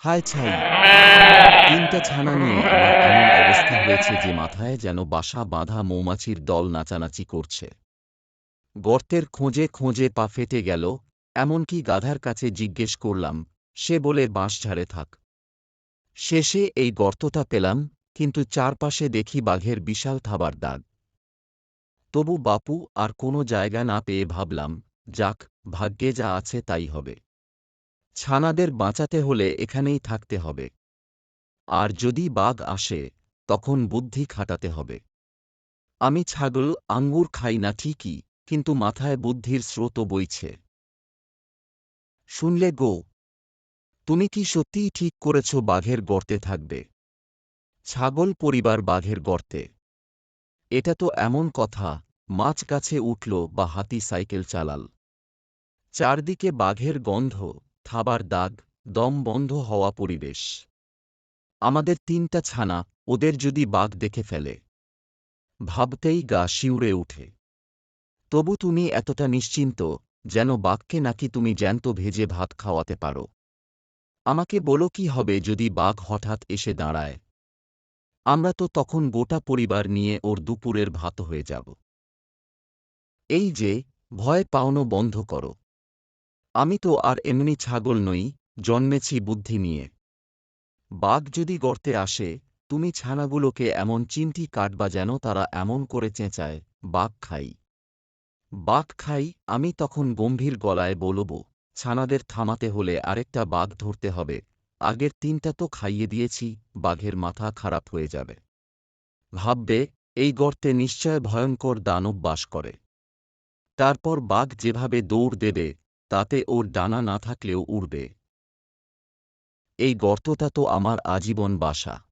হায় ছাই! তিনটা ছানা নিয়ে আমার এমন অবস্থা হয়েছে যে মাথায় যেন বাসা বাঁধা মৌমাছির দল নাচানাচি করছে। গর্তের খোঁজে খোঁজে পা ফেটে গেল, এমনকি গাধার কাছে জিজ্ঞেস করলাম, সে বলে বাঁশঝাড়ে থাক। শেষে এই গর্তটা পেলাম, কিন্তু চারপাশে দেখি বাঘের বিশাল থাবার দাগ। তবু বাপু আর কোনো জায়গা না পেয়ে ভাবলাম, যাক, ভাগ্যে যা আছে তাই হবে। ছানাদের বাঁচাতে হলে এখানেই থাকতে হবে। আর যদি বাঘ আসে, তখন বুদ্ধি খাটাতে হবে। আমি ছাগল আঙ্গুর খাই না ঠিকই, কিন্তু মাথায় বুদ্ধির স্রোত বইছে। শুনলে গো, তুমি কি সত্যিই ঠিক করেছ বাঘের গর্তে থাকবে? ছাগল পরিবার বাঘের গর্তে। এটা তো এমন কথা, মাছ গাছে উঠল বা হাতি সাইকেল চালাল। চারদিকে বাঘের গন্ধ, থাবার দাগ, দম বন্ধ হওয়া পরিবেশ। আমাদের তিনটা ছানা, ওদের যদি বাঘ দেখে ফেলে, ভাবতেই গা শিউরে উঠে। তবু তুমি এতটা নিশ্চিন্ত, যেন বাঘকে নাকি তুমি জ্যান্ত ভেজে ভাত খাওয়াতে পারো। আমাকে বলো কি হবে যদি বাঘ হঠাৎ এসে দাঁড়ায়? আমরা তো তখন গোটা পরিবার নিয়ে ওর দুপুরের ভাত হয়ে যাব। এই যে, ভয় পাওনো বন্ধ করো। আমি তো আর এমনি ছাগল নই, জন্মেছি বুদ্ধি নিয়ে। বাঘ যদি গর্তে আসে, তুমি ছানাগুলোকে এমন চিমটি কাটবা যেন তারা এমন করে চেঁচায়, বাঘ খাই, বাঘ খাই। আমি তখন গম্ভীর গলায় বলব, ছানাদের থামাতে হলে আরেকটা বাঘ ধরতে হবে, আগের তিনটা তো খাইয়ে দিয়েছি। বাঘের মাথা খারাপ হয়ে যাবে। ভাববে, এই গর্তে নিশ্চয় ভয়ঙ্কর দানব বাস করে। তারপর বাঘ যেভাবে দৌড় দেবে, তাতে ওর ডানা না থাকলেও উড়বে। এই গর্তটা তো আমার আজীবন বাসা।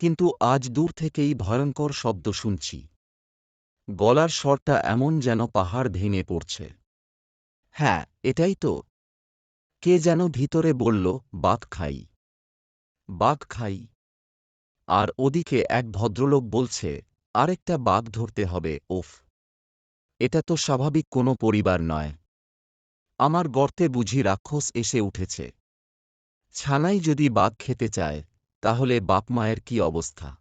কিন্তু আজ দূর থেকেই ভয়ঙ্কর শব্দ শুনছি। গলার স্বরটা এমন যেন পাহাড় ভেঙে পড়ছে। হ্যাঁ, এটাই তো। কে যেন ভিতরে বলল, বাঘ খাই, বাঘ খাই। আর ওদিকে এক ভদ্রলোক বলছে, আরেকটা বাঘ ধরতে হবে। ওফ, এটা তো স্বাভাবিক কোনো পরিবার নয়। আমার গর্তে বুঝি রাক্ষস এসে উঠেছে। ছানাই যদি বাঘ খেতে চায়, তাহলে বাপ-মায়ের কি অবস্থা?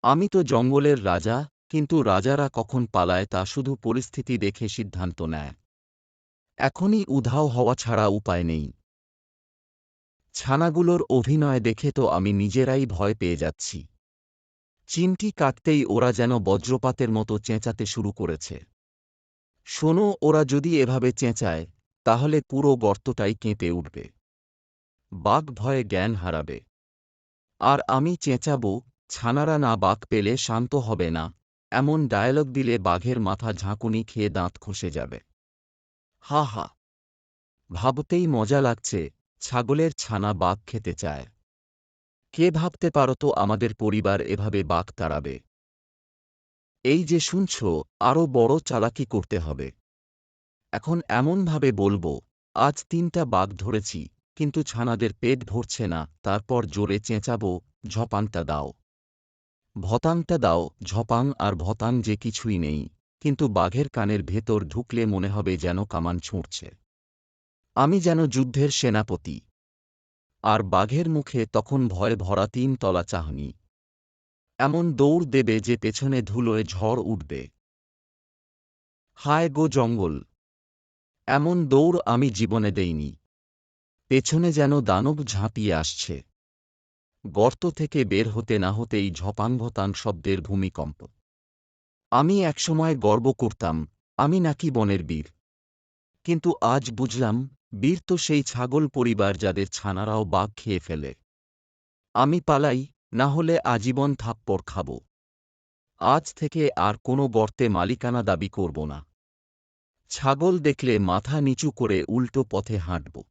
আমি তো জঙ্গলের রাজা, কিন্তু রাজারা কখন পালায় তা শুধু পরিস্থিতি দেখে সিদ্ধান্ত নেয়। এখনই উধাও হওয়া ছাড়া উপায় নেই। ছানাগুলোর অভিনয় দেখে তো আমি নিজেরাই ভয় পেয়ে যাচ্ছি। চিমটি কাটতেই ওরা যেন বজ্রপাতের মতো চেঁচাতে শুরু করেছে। শোনো, ওরা যদি এভাবে চেঁচায়, তাহলে পুরো গর্তটাই কেঁপে উঠবে। বাঘ ভয়ে জ্ঞান হারাবে। আর আমি চেঁচাবো, ছানারা না বাঘ পেলে শান্ত হবে না, এমন ডায়ালগ দিলে বাঘের মাথা ঝাঁকুনি খেয়ে দাঁত খসে যাবে। হা হা, ভাবতেই মজা লাগছে, ছাগলের ছানা বাঘ খেতে চায়। কে ভাবতে পারো তো আমাদের পরিবার এভাবে বাঘ তাড়াবে? এই যে শুনছ, আরও বড় চালাকি করতে হবে। এখন এমনভাবে বলবো, আজ তিনটা বাঘ ধরেছি, কিন্তু ছানাদের পেট ভরছে না। তারপর জোরে চেঁচাবো, ঝপাংটা দাও, ভতাংটা দাও। ঝপাং আর ভতাং যে কিছুই নেই, কিন্তু বাঘের কানের ভেতর ঢুকলে মনে হবে যেন কামান ছুঁড়ছে। আমি যেন যুদ্ধের সেনাপতি। আর বাঘের মুখে তখন ভয় ভরা ৩ তলা চাহনি। এমন দৌড় দেবে যে পেছনে ধুলোয় ঝড় উঠবে। হায় গো জঙ্গল! এমন দৌড় আমি জীবনে দেইনি। পেছনে যেন দানব ঝাঁপিয়ে আসছে। গর্ত থেকে বের হতে না হতেই ঝপাং-ভতাং শব্দের ভূমিকম্প। আমি একসময় গর্ব করতাম, আমি নাকি বনের বীর। কিন্তু আজ বুঝলাম, বীর তো সেই ছাগল পরিবার যাদের ছানারাও বাঘ খেয়ে ফেলে। আমি পালাই, না হলে আজীবন থাপ্পড় খাব। আজ থেকে আর কোনো গর্তে মালিকানা দাবি করব না। ছাগল দেখলে মাথা নিচু করে উল্টো পথে হাঁটব।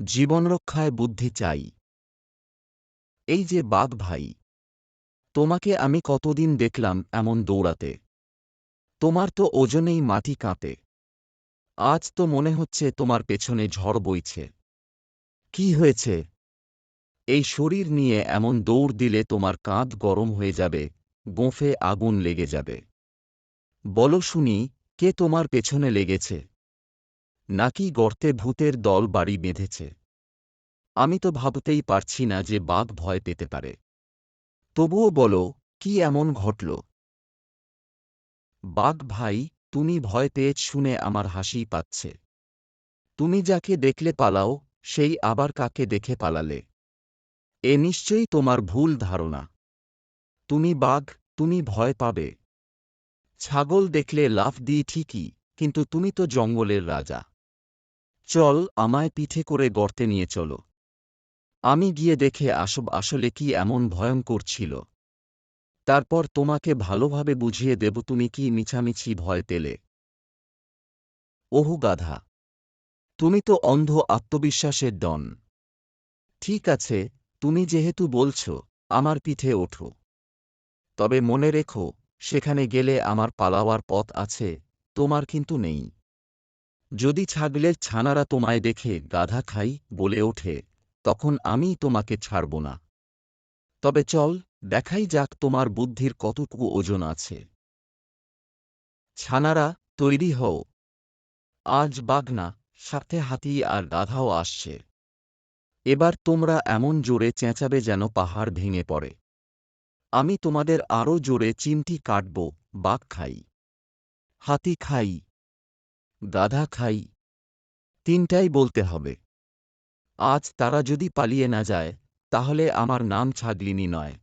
জীবনরক্ষায় বুদ্ধি চাই। এই যে বাঘ ভাই, তোমাকে আমি কতদিন দেখলাম এমন দৌড়াতে। তোমার তো ওজনেই মাটি কাঁপে। আজ তো মনে হচ্ছে তোমার পেছনে ঝড় বইছে। কি হয়েছে? এই শরীর নিয়ে এমন দৌড় দিলে তোমার কাঁধ গরম হয়ে যাবে, গোঁফে আগুন লেগে যাবে। বলো শুনি, কে তোমার পেছনে লেগেছে? নাকি গর্তে ভূতের দল বাড়ি বেঁধেছে? আমি তো ভাবতেই পারছি না যে বাঘ ভয় পেতে পারে। তবুও বলো, কি এমন ঘটল? বাঘ ভাই, তুমি ভয় পেয়েছ শুনে আমার হাসিই পাচ্ছে। তুমি যাকে দেখলে পালাও, সেই আবার কাকে দেখে পালালে? এ নিশ্চয়ই তোমার ভুল ধারণা। তুমি বাঘ, তুমি ভয় পাবে। ছাগল দেখলে লাফ দিই ঠিকই, কিন্তু তুমি তো জঙ্গলের রাজা। চল, আমায় পিঠে করে গর্তে নিয়ে চলো। আমি গিয়ে দেখে আসব আসলে কি এমন ভয়ঙ্কর ছিল। তারপর তোমাকে ভালোভাবে বুঝিয়ে দেব তুমি কি মিছামিছি ভয় পেলে। ওহু গাধা, তুমি তো অন্ধ আত্মবিশ্বাসের ডন। ঠিক আছে, তুমি যেহেতু বলছ, আমার পিঠে ওঠো। তবে মনে রেখো, সেখানে গেলে আমার পালাওয়ার পথ আছে, তোমার কিন্তু নেই। যদি ছাগলের ছানারা তোমায় দেখে গাধা খাই বলে ওঠে, তখন আমি তোমাকে ছাড়ব না। তবে চল, দেখাই যাক তোমার বুদ্ধির কতটুকু ওজন আছে। ছানারা, তৈরি হও। আজ বাঘ না, সাথে হাতি আর গাধাও আসছে। এবার তোমরা এমন জোরে চেঁচাবে যেন পাহাড় ভেঙে পড়ে। আমি তোমাদের আরও জোরে চিমটি কাটব। বাঘ খাই, হাতি খাই, গাধা খাই, তিনটাই বলতে হবে। আজ তারা যদি পালিয়ে না যায়, তাহলে আমার নাম ছাগলিনী নয়।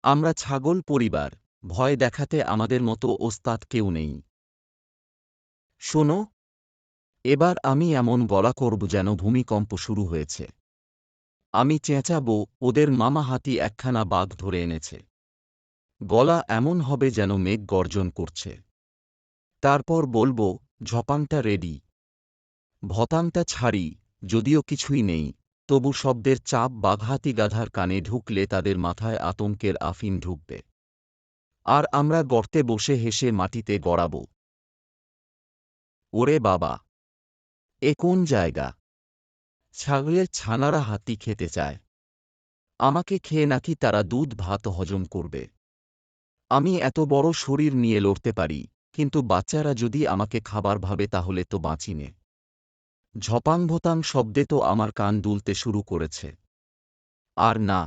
আমরা ছাগল পরিবার, ভয় দেখাতে আমাদের মতো ওস্তাদ কেউ নেই। শোনো, এবার আমি এমন গলা করব যেন ভূমিকম্প শুরু হয়েছে। আমি চেঁচাব, ওদের মামা হাতি একখানা বাঘ ধরে এনেছে। গলা এমন হবে যেন মেঘ গর্জন করছে। তারপর বলবো, ঝপাংটা রেডি। ভতাংটা ছাড়ি, যদিও কিছুই নেই, তবু শব্দের চাপ বাঘহাতি গাধার কানে ঢুকলে তাদের মাথায় আতঙ্কের আফিম ঢুকবে। আর আমরা গর্তে বসে হেসে মাটিতে গড়াব। ওরে বাবা, এ কোন জায়গা? ছাগলের ছানারা হাতি খেতে চায়। আমাকে খেয়ে নাকি তারা দুধ ভাত হজম করবে। আমি এত বড় শরীর নিয়ে লড়তে পারি, কিন্তু বাচ্চারা যদি আমাকে খাবার ভাবে তাহলে তো বাঁচিনে। ঝপাংভতাং শব্দে তো আমার কান দুলতে শুরু করেছে। আর না,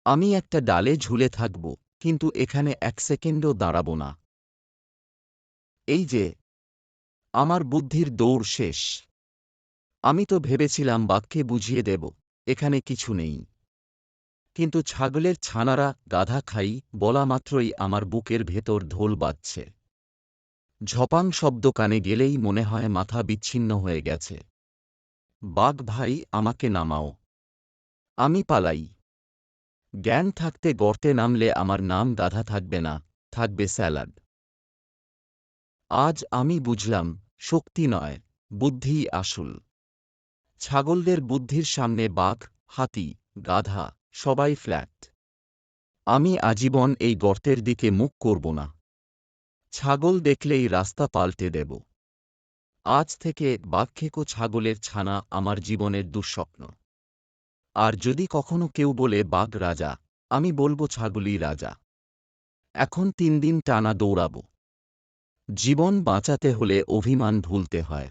আমি একটা ডালে ঝুলে থাকব, কিন্তু এখানে এক সেকেন্ডও দাঁড়াব না। এই যে, আমার বুদ্ধির দৌড় শেষ। আমি তো ভেবেছিলাম বাঘকে বুঝিয়ে দেব, এখানে কিছু নেই। কিন্তু ছাগলের ছানারা গাধা খাই বলা মাত্রই আমার বুকের ভেতর ঢোল বাজছে। ঝপাং শব্দ কানে গেলেই মনে হয় মাথা বিচ্ছিন্ন হয়ে গেছে। বাঘ ভাই, আমাকে নামাও। আমি পালাই। জ্ঞান থাকতে গর্তে নামলে আমার নাম গাধা থাকবে না, থাকবে স্যালাড। আজ আমি বুঝলাম, শক্তি নয়, বুদ্ধিই আসল। ছাগলদের বুদ্ধির সামনে বাঘ, হাতি, গাধা সবাই ফ্ল্যাট। আমি আজীবন এই গর্তের দিকে মুখ করব না। ছাগল দেখলেই রাস্তা পাল্টে দেব। আজ থেকে বাঘখেকো ছাগলের ছানা আমার জীবনের দুঃস্বপ্ন। আর যদি কখনো কেউ বলে বাঘ রাজা, আমি বলবো ছাগলই রাজা। এখন 3 দিন টানা দৌড়াব। জীবন বাঁচাতে হলে অভিমান ভুলতে হয়।